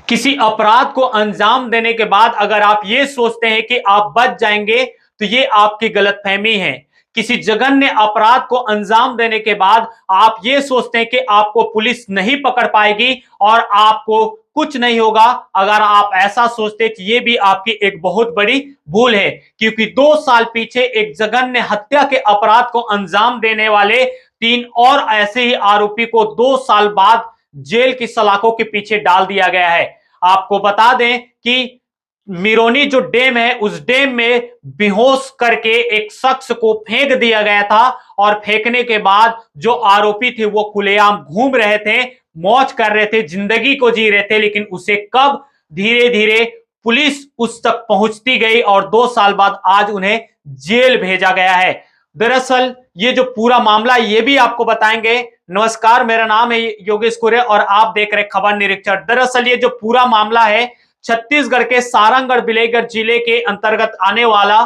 किसी अपराध को अंजाम देने के बाद अगर आप ये सोचते हैं कि आप बच जाएंगे, तो ये आपकी गलतफहमी है। किसी जघन्य अपराध को अंजाम देने के बाद आप ये सोचते हैं कि आपको पुलिस नहीं पकड़ पाएगी और आपको कुछ नहीं होगा, अगर आप ऐसा सोचते हैं, ये भी आपकी एक बहुत बड़ी भूल है। क्योंकि 2 साल पीछे एक जघन्य हत्या के अपराध को अंजाम देने वाले 3 और ऐसे ही आरोपी को 2 साल बाद जेल की सलाखों के पीछे डाल दिया गया है। आपको बता दें कि मिरोनी जो डैम है, उस डैम में बेहोश करके एक शख्स को फेंक दिया गया था और फेंकने के बाद जो आरोपी थे वो खुलेआम घूम रहे थे, मौज कर रहे थे, जिंदगी को जी रहे थे। लेकिन उसे कब धीरे धीरे पुलिस उस तक पहुंचती गई और 2 साल बाद आज उन्हें जेल भेजा गया है। दरअसल ये जो पूरा मामला, ये भी आपको बताएंगे। नमस्कार, मेरा नाम है योगेश कुरे और आप देख रहे खबर निरीक्षण। दरअसल ये जो पूरा मामला है, छत्तीसगढ़ के सारंगढ़ बिलेगढ़ जिले के अंतर्गत आने वाला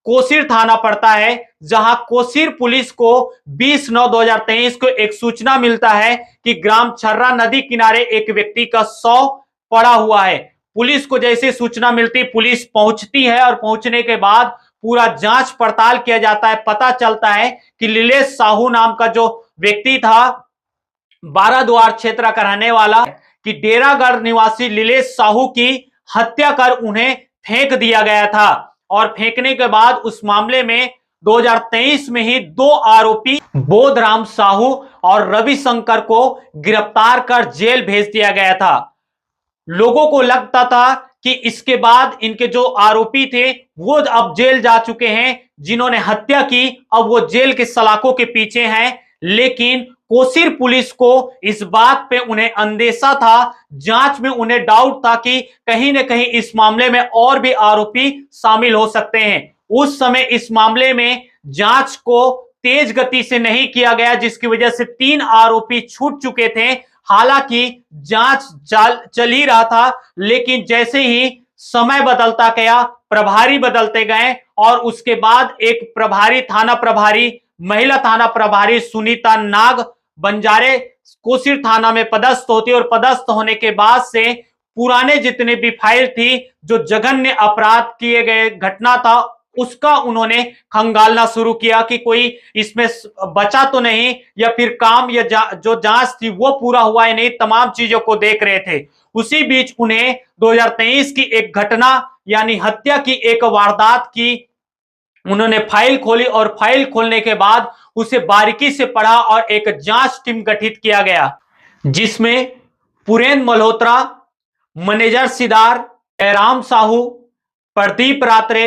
कोसीर थाना पड़ता है, जहां कोसीर पुलिस को 20/9/2023 को एक सूचना मिलता है कि ग्राम छर्रा नदी किनारे एक व्यक्ति का शव पड़ा हुआ है। पुलिस को जैसे सूचना मिलती, पुलिस पहुंचती है और पहुंचने के बाद पूरा जांच पड़ताल किया जाता है। पता चलता है कि लीलेश साहू नाम का जो व्यक्ति था, बाराद्वार क्षेत्र का रहने वाला, कि डेरागढ़ निवासी लीलेश साहू की हत्या कर उन्हें फेंक दिया गया था। और फेंकने के बाद उस मामले में 2023 में ही 2 आरोपी बोधराम साहू और रविशंकर को गिरफ्तार कर जेल भेज दिया गया था। लोगों को लगता था कि इसके बाद इनके जो आरोपी थे वो अब जेल जा चुके हैं, जिन्होंने हत्या की अब वो जेल के सलाखों के पीछे हैं। लेकिन कोसीर पुलिस को इस बात पे उन्हें अंदेशा था, जांच में उन्हें डाउट था कि कहीं ना कहीं इस मामले में और भी आरोपी शामिल हो सकते हैं। उस समय इस मामले में जांच को तेज गति से नहीं किया गया, जिसकी वजह से 3 आरोपी छूट चुके थे। हालांकि जांच चल ही रहा था, लेकिन जैसे ही समय बदलता गया, प्रभारी बदलते गए और उसके बाद एक प्रभारी, थाना प्रभारी, महिला थाना प्रभारी सुनीता नाग बंजारे कोसीर थाना में पदस्थ होती और पदस्थ होने के बाद से पुराने जितने भी फाइल थी, जो जघन्य अपराध किए गए घटना था, उसका उन्होंने खंगालना शुरू किया कि कोई इसमें बचा तो नहीं, या फिर काम या जो जांच थी वो पूरा हुआ है नहीं, तमाम चीजों को देख रहे थे। उसी बीच उन्हें 2023 की एक घटना यानी हत्या की एक वारदात की उन्होंने फाइल खोली और फाइल खोलने के बाद उसे बारीकी से पढ़ा और एक जांच टीम गठित किया गया, जिसमें पुरेन मल्होत्रा, मैनेजर सिदार, जयराम साहू, प्रदीप रात्रे,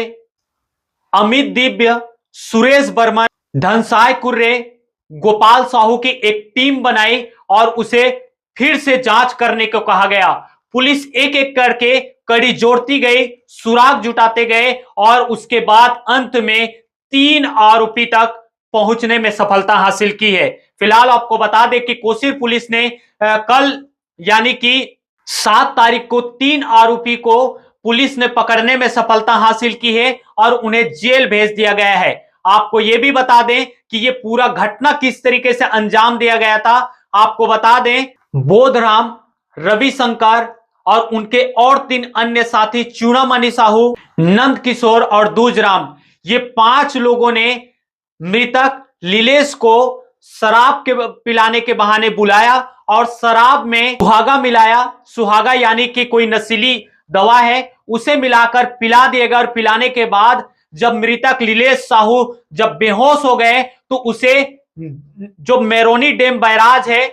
अमित दिव्य, सुरेश बर्मन, धनसाय कुर्रे, गोपाल साहू की एक टीम बनाई और उसे फिर से जांच करने को कहा गया। पुलिस एक एक करके कड़ी जोड़ती गई, सुराग जुटाते गए और उसके बाद अंत में 3 आरोपी तक पहुंचने में सफलता हासिल की है। फिलहाल आपको बता दें कि कोसीर पुलिस ने कल यानी कि 7 तारीख को 3 आरोपी को पुलिस ने पकड़ने में सफलता हासिल की है और उन्हें जेल भेज दिया गया है। आपको यह भी बता दें कि यह पूरा घटना किस तरीके से अंजाम दिया गया था। आपको बता दें, बोधराम, रविशंकर और उनके और 3 अन्य साथी चूड़ामणि साहू, नंद किशोर और दूजराम, ये 5 लोगों ने मृतक लीलेश को शराब के पिलाने के बहाने बुलाया और शराब में सुहागा मिलाया। सुहागा यानी कि कोई नशीली दवा है, उसे मिलाकर पिला दिया गया और पिलाने के बाद जब मृतक लीलेश साहू जब बेहोश हो गए तो उसे जो मेरोनी डैम बैराज है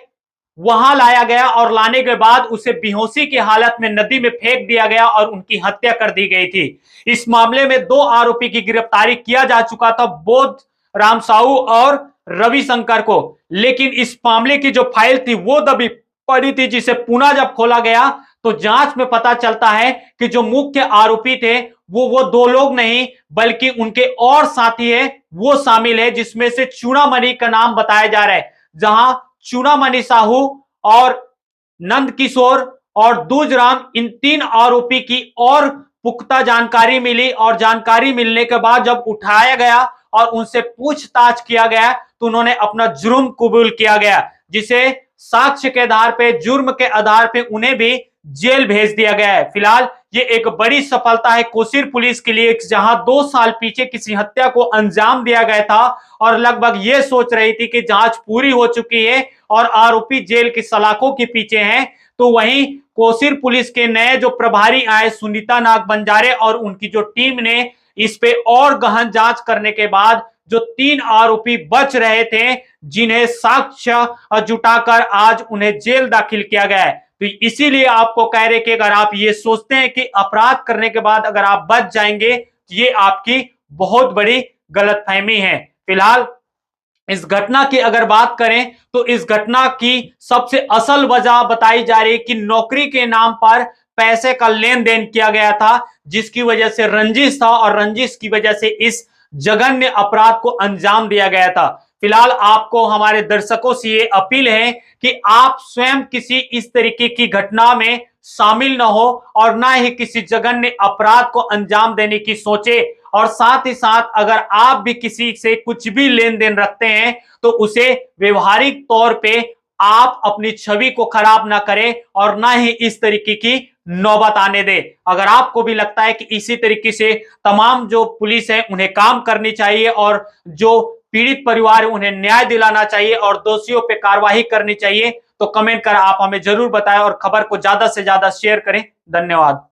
वहां लाया गया और लाने के बाद उसे बेहोशी की हालत में नदी में फेंक दिया गया और उनकी हत्या कर दी गई थी। इस मामले में 2 आरोपी की गिरफ्तारी किया जा चुका था, बोधराम साहू और रविशंकर को। लेकिन इस मामले की जो फाइल थी वो दबी पड़ी थी, जिसे पुनः जब खोला गया तो जांच में पता चलता है कि जो मुख्य आरोपी थे वो 2 लोग नहीं बल्कि उनके और साथी है वो शामिल है, जिसमें से चूड़ामणि का नाम बताया जा रहा है। जहां चूड़ामणि साहू और नंद किशोर और दूजराम, इन 3 आरोपी की और पुख्ता जानकारी मिली और जानकारी मिलने के बाद जब उठाया गया और उनसे पूछताछ किया गया तो उन्होंने अपना जुर्म कबूल किया गया, जिसे साक्ष्य के आधार पे, जुर्म के आधार पे उन्हें भी जेल भेज दिया गया है। फिलहाल ये एक बड़ी सफलता है कोसीर पुलिस के लिए, जहां 2 साल पीछे किसी हत्या को अंजाम दिया गया था और लगभग ये सोच रही थी कि जांच पूरी हो चुकी है और आरोपी जेल की सलाखों के पीछे हैं। तो वहीं कोसीर पुलिस के नए जो प्रभारी आए सुनीता नाग बंजारे और उनकी जो टीम ने इस पे और गहन जांच करने के बाद जो 3 आरोपी बच रहे थे, जिन्हें साक्ष्य जुटाकर आज उन्हें जेल दाखिल किया गया है। तो इसीलिए आपको कह रहे कि अगर आप ये सोचते हैं कि अपराध करने के बाद अगर आप बच जाएंगे, तो ये आपकी बहुत बड़ी गलतफहमी है। फिलहाल इस घटना की अगर बात करें तो इस घटना की सबसे असल वजह बताई जा रही है कि नौकरी के नाम पर पैसे का लेन देन किया गया था, जिसकी वजह से रंजिश था और रंजिश की वजह से इस जघन्य अपराध को अंजाम दिया गया था। फिलहाल आपको हमारे दर्शकों से ये अपील है कि आप स्वयं किसी इस तरीके की घटना में शामिल न हो और ना ही किसी जघन्य अपराध को अंजाम देने की सोचे। और साथ ही साथ अगर आप भी किसी से कुछ भी लेन देन रखते हैं तो उसे व्यवहारिक तौर पे आप अपनी छवि को खराब ना करें और ना ही इस तरीके की नौबत आने दें। अगर आपको भी लगता है कि इसी तरीके से तमाम जो पुलिस है उन्हें काम करनी चाहिए और जो पीड़ित परिवार है उन्हें न्याय दिलाना चाहिए और दोषियों पे कार्रवाई करनी चाहिए, तो कमेंट कर आप हमें जरूर बताएं और खबर को ज्यादा से ज्यादा शेयर करें। धन्यवाद।